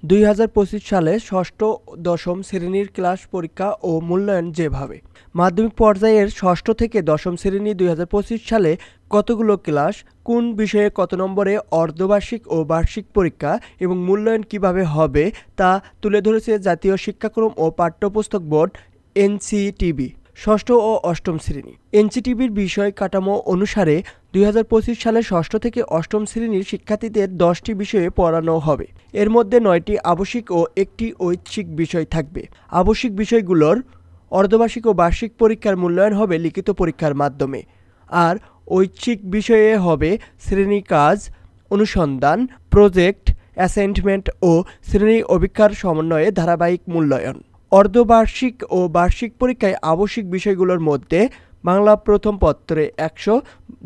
2025 সালে ষষ্ঠ ও দশম শ্রেণীর ক্লাস পরীক্ষা ও মূল্যায়ন যেভাবে মাধ্যমিক পর্যায়ের ষষ্ঠ থেকে দশম শ্রেণী 2025 সালে কতগুলো ক্লাস, কোন বিষয়ে কত নম্বরে অর্ধবার্ষিক ও বার্ষিক পরীক্ষা এবং মূল্যায়ন কিভাবে হবে তা তুলে ধরেছে জাতীয় শিক্ষাক্রম ও পাঠ্যপুস্তক বোর্ড এনসিটিবি। ষষ্ঠ ও অষ্টম শ্রেণী এনসিটিবির বিষয় কাঠামো অনুসারে 2025 সালে ষষ্ঠ থেকে অষ্টম শ্রেণীর শিক্ষার্থীদের 10টি বিষয়ে পড়ানো হবে। এর মধ্যে 9টি আবশ্যিক ও একটি ঐচ্ছিক বিষয় থাকবে। আবশ্যিক বিষয়গুলোর অর্ধবার্ষিক ও বার্ষিক পরীক্ষার মূল্যায়ন হবে লিখিত পরীক্ষার মাধ্যমে, আর ঐচ্ছিক বিষয়ে হবে শ্রেণী কাজ, অনুসন্ধান, প্রজেক্ট, অ্যাসাইনমেন্ট ও শ্রেণী অভিজ্ঞতার সমন্বয়ে ধারাবাহিক মূল্যায়ন। অর্ধবার্ষিক ও বার্ষিক পরীক্ষায় আবশ্যিক বিষয়গুলোর মধ্যে বাংলা প্রথম পত্রে 100,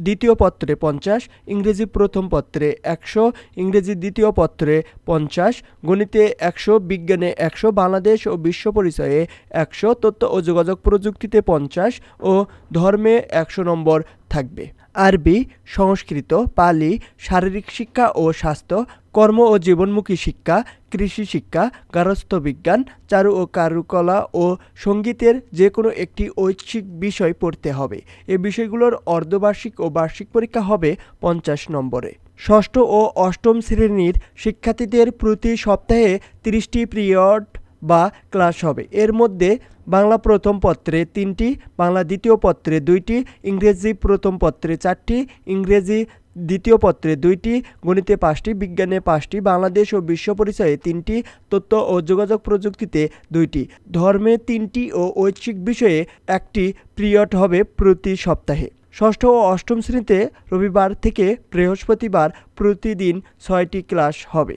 দ্বিতীয় পত্রে 50, ইংরেজি প্রথম পত্রে 100, ইংরেজি দ্বিতীয় পত্রে 50, গণিতে 100, বিজ্ঞানে 100, বাংলাদেশ ও বিশ্ব পরিচয়ে 100, তথ্য ও যোগাযোগ প্রযুক্তিতে 50 ও ধর্মে 100 নম্বর থাকবে। আরবি, সংস্কৃত, পালি, শারীরিক শিক্ষা ও স্বাস্থ্য, কর্ম ও জীবনমুখী শিক্ষা, কৃষি শিক্ষা, গার্হস্থ্য বিজ্ঞান, চারু ও কারুকলা ও সঙ্গীতের যে কোনো একটি ঐচ্ছিক বিষয় পড়তে হবে। এই বিষয়গুলোর অর্ধবার্ষিক ও বার্ষিক পরীক্ষা হবে 50 নম্বরে। ষষ্ঠ ও অষ্টম শ্রেণীর শিক্ষার্থীদের প্রতি সপ্তাহে 30টি পিরিয়ড বা ক্লাস হবে। এর মধ্যে বাংলা প্রথম পত্রে 3টি, বাংলা দ্বিতীয় পত্রে 2টি, ইংরেজি প্রথম পত্রে 4টি, ইংরেজি দ্বিতীয় পত্রে 2টি, গণিতে 5টি, বিজ্ঞানে 5টি, বাংলাদেশ ও বিশ্ব পরিচয়ে 3টি, তথ্য ও যোগাযোগ প্রযুক্তিতে 2টি, ধর্মে 3টি ও ঐচ্ছিক বিষয়ে 1টি পিরিয়ড হবে প্রতি সপ্তাহে। ষষ্ঠ ও অষ্টম শ্রেণীতে রবিবার থেকে বৃহস্পতিবার প্রতিদিন 6টি ক্লাস হবে।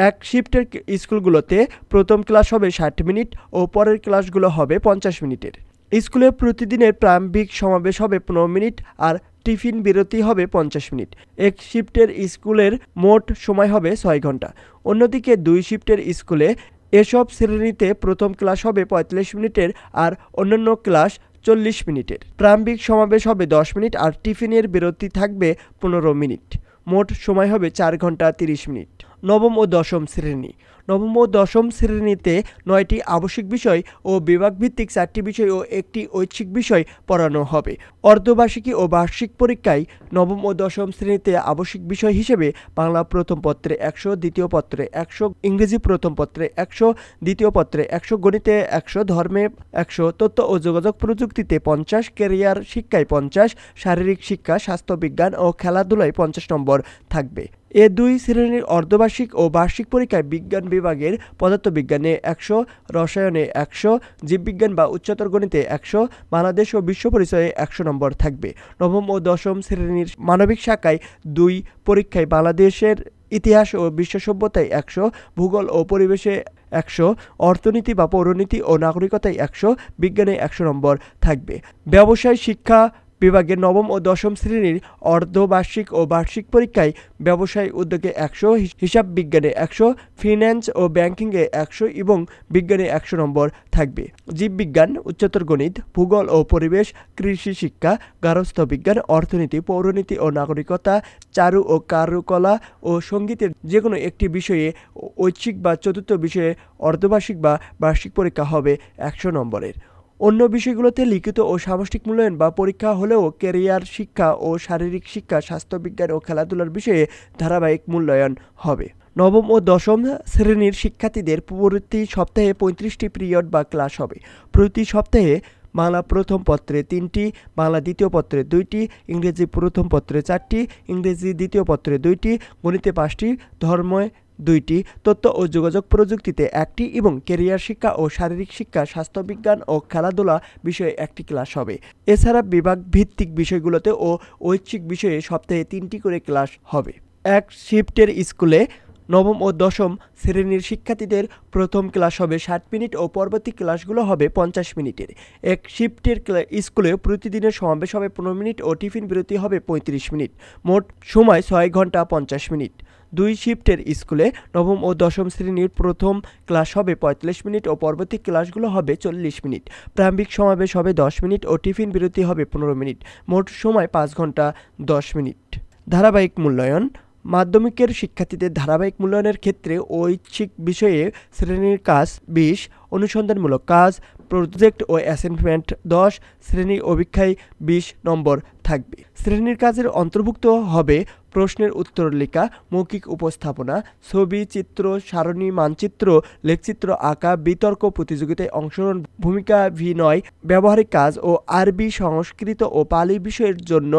এক শিফটের স্কুলগুলোতে প্রথম ক্লাস হবে 60 মিনিট ও পরের ক্লাসগুলো হবে 50 মিনিটের। স্কুলে প্রতিদিনের প্রারম্ভিক সমাবেশ হবে 15 মিনিট আর টিফিন বিরতি হবে 50 মিনিট। এক শিফটের স্কুলের মোট সময় হবে 6 ঘন্টা। অন্যদিকে 2 শিফটের স্কুলে এসব শ্রেণীতে প্রথম ক্লাস হবে 45 মিনিটের আর অন্যান্য ক্লাস 40 মিনিটের। প্রারম্ভিক সমাবেশ হবে 10 মিনিট আর টিফিনের বিরতি থাকবে 15 মিনিট। মোট সময় হবে 4 ঘন্টা 30 মিনিট। নবম ও দশম শ্রেণী নবম ও দশম শ্রেণীতে 9টি আবশ্যিক বিষয় ও বিভাগভিত্তিক 4টি বিষয় ও একটি ঐচ্ছিক বিষয় পড়ানো হবে। অর্ধবার্ষিকী ও বার্ষিক পরীক্ষায় নবম ও দশম শ্রেণীতে আবশ্যিক বিষয় হিসেবে বাংলা প্রথম পত্রে 100, দ্বিতীয় পত্রে 100, ইংরেজি প্রথম পত্রে 100, দ্বিতীয় পত্রে 100, গণিতে 100, ধর্মে 100, তথ্য ও যোগাযোগ প্রযুক্তিতে 50, ক্যারিয়ার শিক্ষায় 50, শারীরিক শিক্ষা, স্বাস্থ্যবিজ্ঞান ও খেলাধুলায় 50 নম্বর থাকবে। এ 2 শ্রেণীর অর্ধবার্ষিক ও বার্ষিক পরীক্ষায় বিজ্ঞান বিভাগের পদার্থবিজ্ঞানে 100, রসায়নে 100, জীববিজ্ঞান বা উচ্চতর গণিতে 100, বাংলাদেশ ও বিশ্ব পরিচয়ে 100 নম্বর থাকবে। নবম ও দশম শ্রেণীর মানবিক শাখায় 2 পরীক্ষায় বাংলাদেশের ইতিহাস ও বিশ্ব সভ্যতায় 100, ভূগোল ও পরিবেশে 100, অর্থনীতি বা পৌরনীতি ও নাগরিকতায় 100, বিজ্ঞানে 100 নম্বর থাকবে। ব্যবসায় শিক্ষা বিভাগের নবম ও দশম শ্রেণীর অর্ধবার্ষিক ও বার্ষিক পরীক্ষায় ব্যবসায় উদ্যোগে 100, হিসাব বিজ্ঞানে 100, ফিন্যান্স ও ব্যাংকিংয়ে 100 এবং বিজ্ঞানে 100 নম্বর থাকবে। জীববিজ্ঞান, উচ্চতর গণিত, ভূগোল ও পরিবেশ, কৃষি শিক্ষা, গার্হস্থ্য বিজ্ঞান, অর্থনীতি, পৌরনীতি ও নাগরিকতা, চারু ও কারুকলা ও সঙ্গীতের যে কোনো একটি বিষয়ে ঐচ্ছিক বা চতুর্থ বিষয়ে অর্ধবার্ষিক বা বার্ষিক পরীক্ষা হবে 100 নম্বরের। অন্য বিষয়গুলোতে লিখিত ও সামষ্টিক মূল্যায়ন বা পরীক্ষা হলেও ক্যারিয়ার শিক্ষা ও শারীরিক শিক্ষা, স্বাস্থ্যবিজ্ঞান ও খেলাধুলার বিষয়ে ধারাবাহিক মূল্যায়ন হবে। নবম ও দশম শ্রেণীর শিক্ষার্থীদের প্রতি সপ্তাহে 35টি পিরিয়ড বা ক্লাস হবে। প্রতি সপ্তাহে বাংলা প্রথম পত্রে 3টি, বাংলা দ্বিতীয় পত্রে 2টি, ইংরেজি প্রথম পত্রে 4টি, ইংরেজি দ্বিতীয় পত্রে 2টি, গণিতে 5টি, ধর্মে 2টি, তথ্য ও যোগাযোগ প্রযুক্তিতে 1টি এবং ক্যারিয়ার শিক্ষা ও শারীরিক শিক্ষা, স্বাস্থ্যবিজ্ঞান ও খেলাধুলা বিষয়ে 1টি ক্লাস হবে। এছাড়া বিভাগ ভিত্তিক বিষয়গুলোতে ও ঐচ্ছিক বিষয়ে সপ্তাহে 3টি করে ক্লাস হবে। এক শিফটের স্কুলে নবম ও দশম শ্রেণীর শিক্ষার্থীদের প্রথম ক্লাস হবে 60 মিনিট ও পরবর্তী ক্লাসগুলো হবে 50 মিনিটের। এক শিফটের স্কুলে প্রতিদিনের সমাবেশ হবে 15 মিনিট ও টিফিন বিরতি হবে 35 মিনিট। মোট সময় 6 ঘন্টা 50 মিনিট। 2 শিফটের স্কুলে নবম ও দশম শ্রেণীর প্রথম ক্লাস হবে 45 মিনিট ও পরবর্তী ক্লাসগুলো হবে 40 মিনিট। প্রারম্ভিক সমাবেশ হবে 10 মিনিট ও টিফিন বিরতি হবে 15 মিনিট। মোট সময় 5 ঘন্টা 10 মিনিট। ধারাবাহিক মূল্যায়ন মাধ্যমিকের শিক্ষার্থীদের ধারাবাহিক মূল্যায়নের ক্ষেত্রে ঐচ্ছিক বিষয়ে শ্রেণীর কাজ 20, অনুসন্ধানমূলক কাজ, প্রজেক্ট ও অ্যাসাইনমেন্ট 10, শ্রেণী অভিক্ষায় 20 নম্বর থাকবে। শ্রেণীর কাজের অন্তর্ভুক্ত হবে প্রশ্নের উত্তর লেখা, মৌখিক উপস্থাপনা, ছবি, চিত্র, সারণী, মানচিত্র, লেখচিত্র আঁকা, বিতর্ক প্রতিযোগিতায় অংশগ্রহণ, ভূমিকা অভিনয়, ব্যবহারিক কাজ ও আরবি, সংস্কৃত ও পালি বিষয়ের জন্য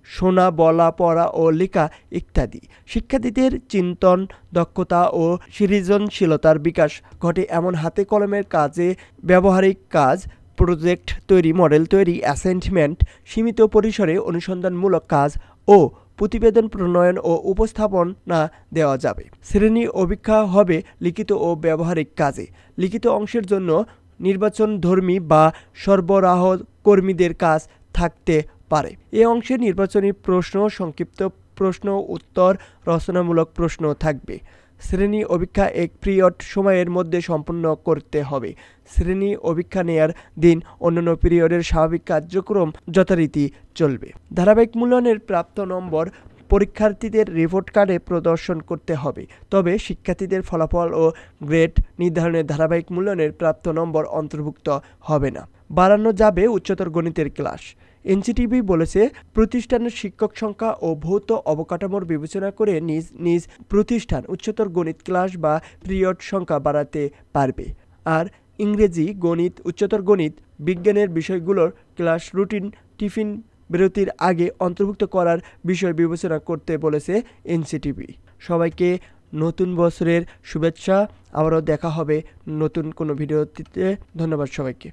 শোনা, বলা, পড়া ও লেখা ইত্যাদি। শিক্ষার্থীদের চিন্তন দক্ষতা ও সৃজনশীলতার বিকাশ ঘটে এমন হাতে কলমের কাজে, ব্যবহারিক কাজ, প্রজেক্ট তৈরি, মডেল তৈরি, অ্যাসাইনমেন্ট, সীমিত পরিসরে অনুসন্ধানমূলক কাজ ও প্রতিবেদন প্রণয়ন ও উপস্থাপনা দেওয়া যাবে। শ্রেণী অভিক্ষা হবে লিখিত ও ব্যবহারিক কাজে। লিখিত অংশের জন্য নির্বাচনধর্মী বা সরবরাহ কর্মীদের কাজ থাকতে পারে। এ অংশে নির্বাচনী প্রশ্ন, সংক্ষিপ্ত প্রশ্ন উত্তর, রচনামূলক প্রশ্ন থাকবে। শ্রেণী অভিক্ষা 1 পিরিয়ড সময়ের মধ্যে সম্পন্ন করতে হবে। শ্রেণী অভিক্ষা নেয়ার দিন অন্যান্য পিরিয়ডের স্বাভাবিক কার্যক্রম যথারীতি চলবে। ধারাবাহিক মূল্যায়নের প্রাপ্ত নম্বর পরীক্ষার্থীদের রিপোর্ট কার্ডে প্রদর্শন করতে হবে। তবে শিক্ষার্থীদের ফলাফল ও গ্রেড নির্ধারণে ধারাবাহিক মূল্যায়নের প্রাপ্ত নম্বর অন্তর্ভুক্ত হবে না। বাড়ানো যাবে উচ্চতর গণিতের ক্লাস। এনসিটিবি বলেছে, প্রতিষ্ঠানের শিক্ষক সংখ্যা ও ভৌত অবকাঠামোর বিবেচনা করে নিজ নিজ প্রতিষ্ঠান উচ্চতর গণিত ক্লাস বা পিরিয়ড সংখ্যা বাড়াতে পারবে। আর ইংরেজি, গণিত, উচ্চতর গণিত, বিজ্ঞানের বিষয়গুলোর ক্লাস রুটিন টিফিন বিরতির আগে অন্তর্ভুক্ত করার বিষয় বিবেচনা করতে বলেছে এনসিটিবি। সবাইকে নতুন বছরের শুভেচ্ছা। আবারও দেখা হবে নতুন কোনো ভিডিওতে। ধন্যবাদ সবাইকে।